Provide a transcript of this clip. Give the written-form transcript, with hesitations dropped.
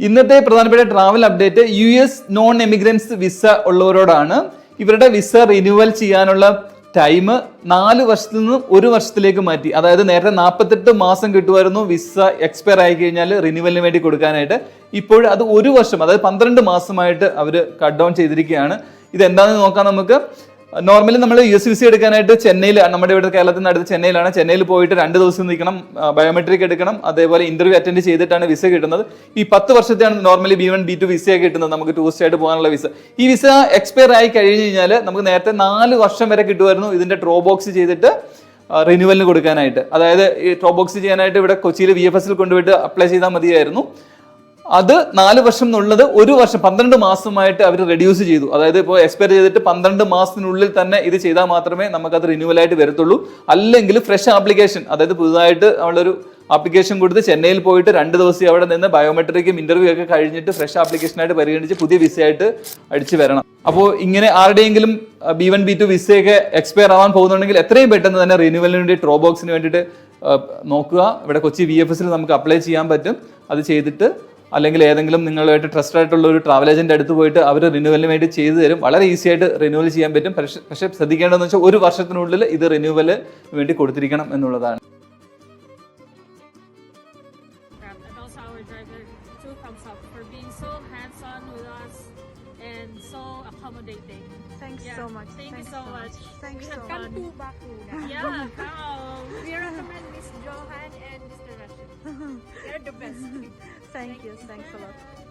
ഇന്നത്തെ പ്രധാനപ്പെട്ട travel update US non emigrants visa ഉള്ളവരോടാണ്. ഇവരുടെ വിസ റിന്യൂവൽ ചെയ്യാനുള്ള ടൈം 4 വർഷത്തിൽ നിന്നും 1 വർഷത്തിലേക്ക് മാറ്റി. അതായത് നേരത്തെ 48 മാസം കിട്ടുമായിരുന്നു വിസ എക്സ്പയർ ആയി കഴിഞ്ഞാൽ റിന്യൂവലിന് വേണ്ടി കൊടുക്കാനായിട്ട്. ഇപ്പോൾ അത് 1 വർഷം, അതായത് 12 മാസമായിട്ട് അവർ കട്ട് ഡൗൺ ചെയ്തിരിക്കുകയാണ്. ഇതെന്താണെന്ന് നോക്കാം നമുക്ക്. നോർമലി നമ്മൾ US വിസ എടുക്കാനായിട്ട് ചെന്നൈയിൽ, നമ്മുടെ ഇവിടെ കേരളത്തിൽ നിന്ന് അടുത്ത് ചെന്നൈയിലാണ്. ചെന്നൈയിൽ പോയിട്ട് 2 ദിവസം നിൽക്കണം, ബയോമെട്രിക് എടുക്കണം, അതേപോലെ ഇന്റർവ്യൂ അറ്റൻഡ് ചെയ്തിട്ടാണ് വിസ കിട്ടുന്നത്. ഈ 10 വർഷത്തെയാണ് നോർമലി B1 B2 വിസയൊക്കെ കിട്ടുന്നത്, നമുക്ക് ടൂറിസ്റ്റ് ആയിട്ട് പോകാനുള്ള വിസ. ഈ വിസ എക്സ്പയർ ആയി കഴിഞ്ഞ് കഴിഞ്ഞാൽ നമുക്ക് നേരത്തെ 4 വർഷം വരെ കിട്ടുമായിരുന്നു ഇതിന്റെ ഡ്രോ ബോക്സ് ചെയ്തിട്ട് റിന്യൂവലിന് കൊടുക്കാനായിട്ട്. അതായത് ഈ ഡ്രോ ബോക്സ് ചെയ്യാനായിട്ട് ഇവിടെ കൊച്ചിയിൽ VFS കൊണ്ടുപോയിട്ട് അപ്ലൈ ചെയ്താൽ മതിയായിരുന്നു. അത് 4 വർഷം എന്നുള്ളത് 1 വർഷം 12 മാസമായിട്ട് അവർ റെഡ്യൂസ് ചെയ്തു. അതായത് ഇപ്പോൾ എക്സ്പയർ ചെയ്തിട്ട് 12 മാസത്തിനുള്ളിൽ തന്നെ ഇത് ചെയ്താൽ മാത്രമേ നമുക്കത് റിന്യൂവൽ ആയിട്ട് വരത്തുള്ളൂ. അല്ലെങ്കിൽ ഫ്രഷ് ആപ്ലിക്കേഷൻ, അതായത് പുതുതായിട്ട് നമ്മളൊരു ആപ്ലിക്കേഷൻ കൊടുത്ത് ചെന്നൈയിൽ പോയിട്ട് 2 ദിവസം അവിടെ നിന്ന് ബയോമെട്രിക്കും ഇന്റർവ്യൂ ഒക്കെ കഴിഞ്ഞിട്ട് ഫ്രഷ് ആപ്ലിക്കേഷനായിട്ട് പരിഗണിച്ച് പുതിയ വിസയായിട്ട് അടിച്ചു വരണം. അപ്പോൾ ഇങ്ങനെ ആരുടെയെങ്കിലും B1 B2 വിസയൊക്കെ എക്സ്പയർ ആവാൻ പോകുന്നുണ്ടെങ്കിൽ എത്രയും പെട്ടെന്ന് തന്നെ റിന്യൂവലിന് വേണ്ടി ഡ്രോ ബോക്സിന് വേണ്ടിയിട്ട് നോക്കുക. ഇവിടെ കൊച്ചി VFS നമുക്ക് അപ്ലൈ ചെയ്യാൻ പറ്റും. അത് ചെയ്തിട്ട് അല്ലെങ്കിൽ ഏതെങ്കിലും നിങ്ങളുമായിട്ട് ട്രസ്റ്റഡ് ആയിട്ടുള്ള ഒരു ട്രാവൽ ഏജന്റ് അടുത്ത് പോയിട്ട് അവർ റിന്യൂവലിന് വേണ്ടി ചെയ്തു തരും. വളരെ ഈസി ആയിട്ട് റിന്യൂവൽ ചെയ്യാൻ പറ്റും. പക്ഷേ ശ്രദ്ധിക്കേണ്ടതെന്ന് വെച്ചാൽ 1 വർഷത്തിനുള്ളിൽ ഇത് റിന്യൂവലിന് വേണ്ടി കൊടുത്തിരിക്കണം എന്നുള്ളതാണ്. Thanks so much. Thank you so much. Thanks so Come much. to Baku. Yeah, come. We recommend Miss Johan and Mr. Rashid. They're the best. Thank you. Thanks a lot.